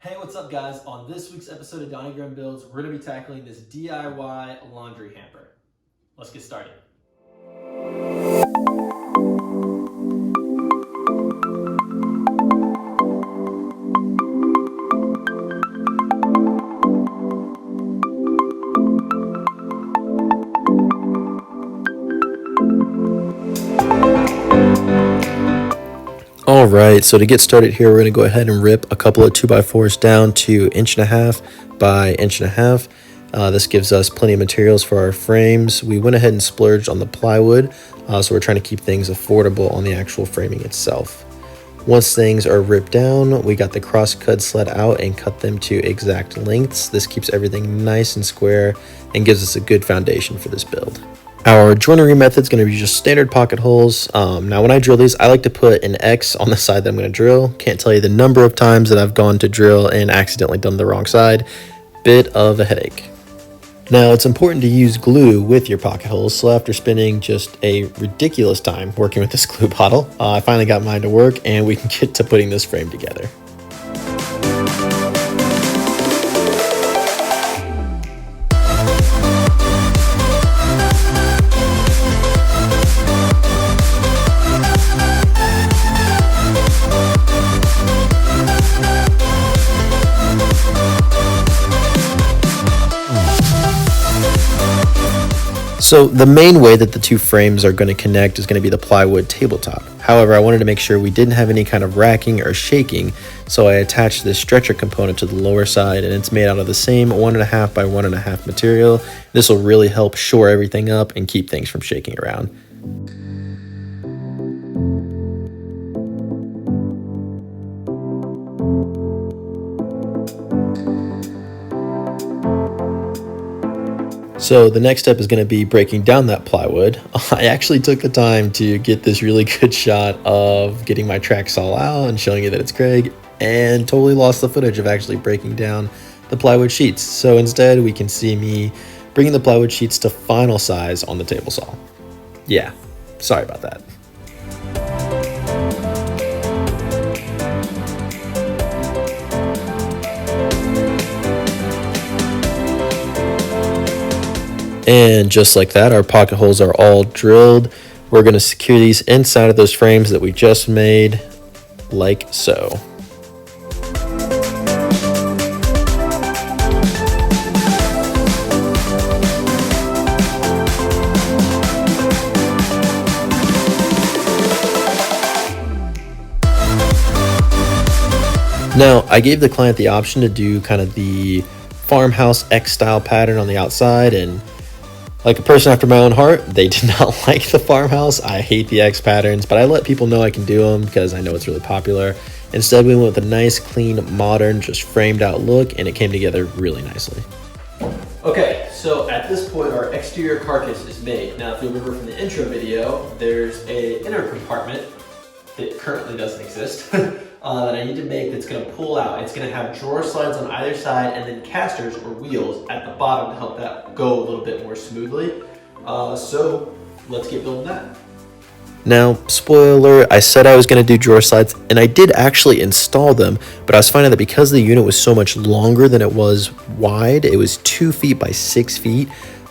Hey, what's up guys? On this week's episode of Donnie Grimm Builds, we're going to be tackling this DIY laundry hamper. Let's get started. Alright, so to get started here, we're going to go ahead and rip a couple of 2x4s down to 1.5 by 1.5 inches. This gives us plenty of materials for our frames. We went ahead and splurged on the plywood, so we're trying to keep things affordable on the actual framing itself. Once things are ripped down, we got the cross-cut sled out and cut them to exact lengths. This keeps everything nice and square and gives us a good foundation for this build. Our joinery method is going to be just standard pocket holes. Now when I drill these, I like to put an X on the side that I'm going to drill. Can't tell you the number of times that I've gone to drill and accidentally done the wrong side. Bit of a headache. Now it's important to use glue with your pocket holes, so after spending just a ridiculous time working with this glue bottle, I finally got mine to work and we can get to putting this frame together. So the main way that the two frames are going to connect is going to be the plywood tabletop. However, I wanted to make sure we didn't have any kind of racking or shaking, so I attached this stretcher component to the lower side, and it's made out of the same 1.5 by 1.5 material. This will really help shore everything up and keep things from shaking around. So the next step is going to be breaking down that plywood. I actually took the time to get this really good shot of getting my track saw out and showing you that it's Craig, and totally lost the footage of actually breaking down the plywood sheets. So instead we can see me bringing the plywood sheets to final size on the table saw. Yeah, sorry about that. And just like that, our pocket holes are all drilled. We're going to secure these inside of those frames that we just made, like so. Now, I gave the client the option to do kind of the farmhouse X style pattern on the outside, and like a person after my own heart, they did not like the farmhouse. I hate the X patterns, but I let people know I can do them because I know it's really popular. Instead, we went with a nice, clean, modern, just framed out look, and it came together really nicely. Okay, so at this point, our exterior carcass is made. Now, if you remember from the intro video, there's an inner compartment that currently doesn't exist that I need to make that's going to pull out. It's going to have drawer slides on either side and then casters or wheels at the bottom to help that go a little bit more smoothly. So let's get building that. Now, spoiler, I said I was going to do drawer slides, and I did actually install them, but I was finding that because the unit was so much longer than it was wide, it was 2 feet by 6 feet.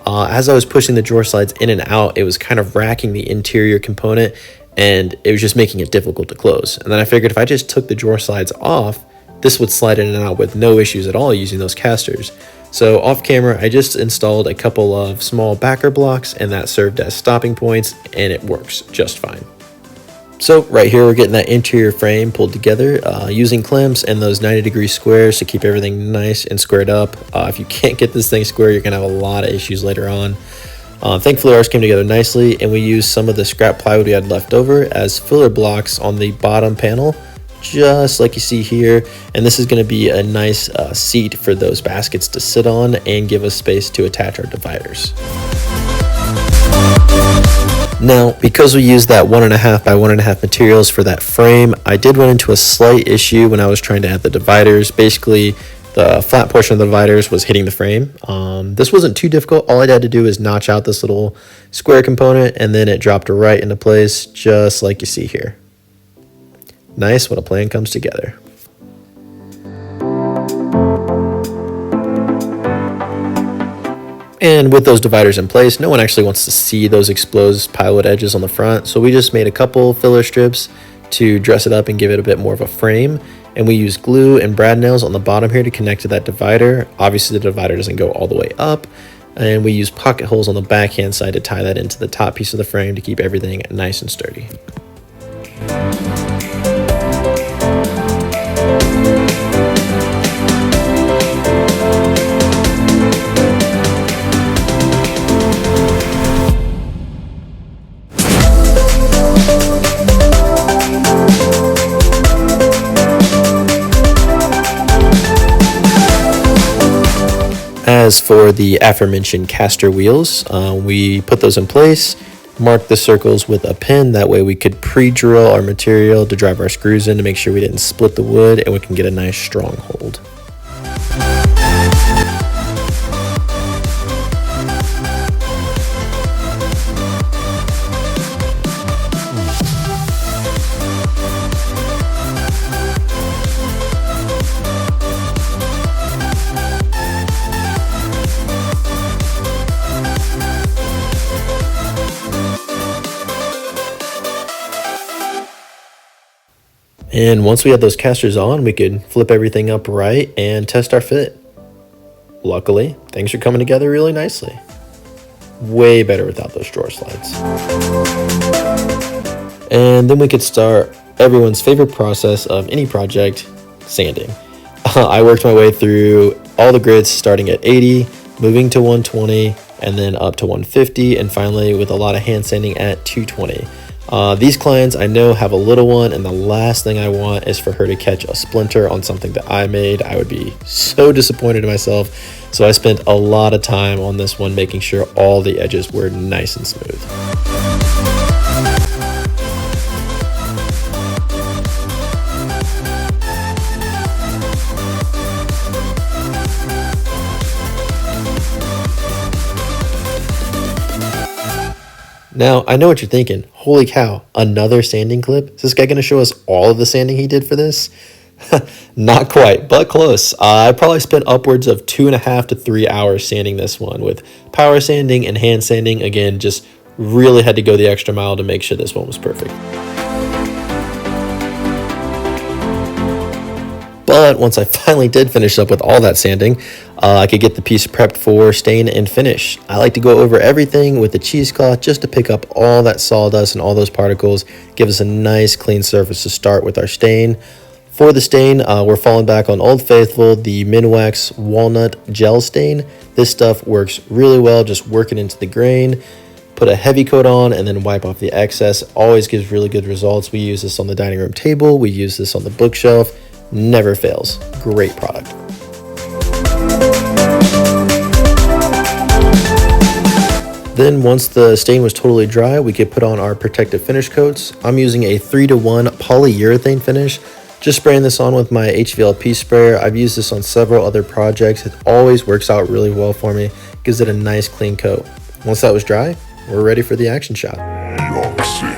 As I was pushing the drawer slides in and out, it was kind of racking the interior component, and it was just making it difficult to close. And then I figured if I just took the drawer slides off, this would slide in and out with no issues at all using those casters. So off camera, I just installed a couple of small backer blocks, and that served as stopping points, and it works just fine. So right here, we're getting that interior frame pulled together using clamps and those 90-degree squares to keep everything nice and squared up. If you can't get this thing square, you're gonna have a lot of issues later on. Thankfully ours came together nicely, and we used some of the scrap plywood we had left over as filler blocks on the bottom panel, just like you see here. And this is going to be a nice seat for those baskets to sit on and give us space to attach our dividers. Now, because we used that 1.5 by 1.5 materials for that frame, I did run into a slight issue when I was trying to add the dividers. Basically, the flat portion of the dividers was hitting the frame. This wasn't too difficult. All I had to do is notch out this little square component, and then it dropped right into place, just like you see here. Nice when a plan comes together. And with those dividers in place, no one actually wants to see those exposed plywood edges on the front, so we just made a couple filler strips to dress it up and give it a bit more of a frame. And we use glue and brad nails on the bottom here to connect to that divider. Obviously the divider doesn't go all the way up. And we use pocket holes on the backhand side to tie that into the top piece of the frame to keep everything nice and sturdy. As for the aforementioned caster wheels, we put those in place, marked the circles with a pin. That way we could pre-drill our material to drive our screws in to make sure we didn't split the wood and we can get a nice strong hold. And once we had those casters on, we could flip everything up right and test our fit. Luckily, things are coming together really nicely. Way better without those drawer slides. And then we could start everyone's favorite process of any project, sanding. I worked my way through all the grids starting at 80, moving to 120, and then up to 150, and finally with a lot of hand sanding at 220. These clients I know have a little one, and the last thing I want is for her to catch a splinter on something that I made. I would be so disappointed in myself. So I spent a lot of time on this one, making sure all the edges were nice and smooth. Now, I know what you're thinking. Holy cow, another sanding clip? Is this guy going to show us all of the sanding he did for this? Not quite, but close. I probably spent upwards of 2.5 to 3 hours sanding this one with power sanding and hand sanding. Again, just really had to go the extra mile to make sure this one was perfect. But once I finally did finish up with all that sanding, I could get the piece prepped for stain and finish. I like to go over everything with the cheesecloth just to pick up all that sawdust and all those particles, give us a nice clean surface to start with our stain. For the stain, we're falling back on Old Faithful, the Minwax Walnut Gel Stain. This stuff works really well, just work it into the grain. Put a heavy coat on and then wipe off the excess. Always gives really good results. We use this on the dining room table. We use this on the bookshelf. Never fails. Great product. Then once the stain was totally dry, we could put on our protective finish coats. I'm using a 3-to-1 polyurethane finish. Just spraying this on with my HVLP sprayer. I've used this on several other projects. It always works out really well for me. Gives it a nice clean coat. Once that was dry, we're ready for the action shot. Ihaksi.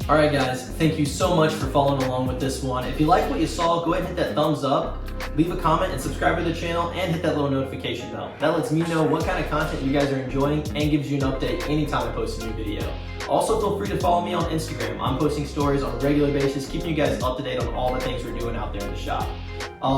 Alright guys, thank you so much for following along with this one. If you like what you saw, go ahead and hit that thumbs up, leave a comment and subscribe to the channel, and hit that little notification bell. That lets me know what kind of content you guys are enjoying and gives you an update anytime I post a new video. Also, feel free to follow me on Instagram. I'm posting stories on a regular basis, keeping you guys up to date on all the things we're doing out there in the shop.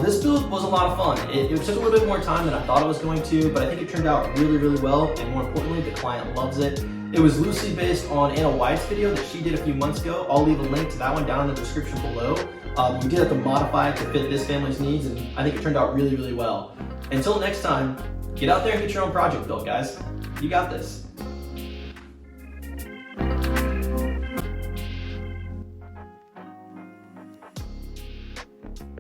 This build was a lot of fun. It took a little bit more time than I thought it was going to, but I think it turned out really, really well, and more importantly, the client loves it. It was loosely based on Anna White's video that she did a few months ago. I'll leave a link to that one down in the description below. You did have to modify it to fit this family's needs, and I think it turned out really, really well. Until next time, get out there and get your own project built, guys. You got this.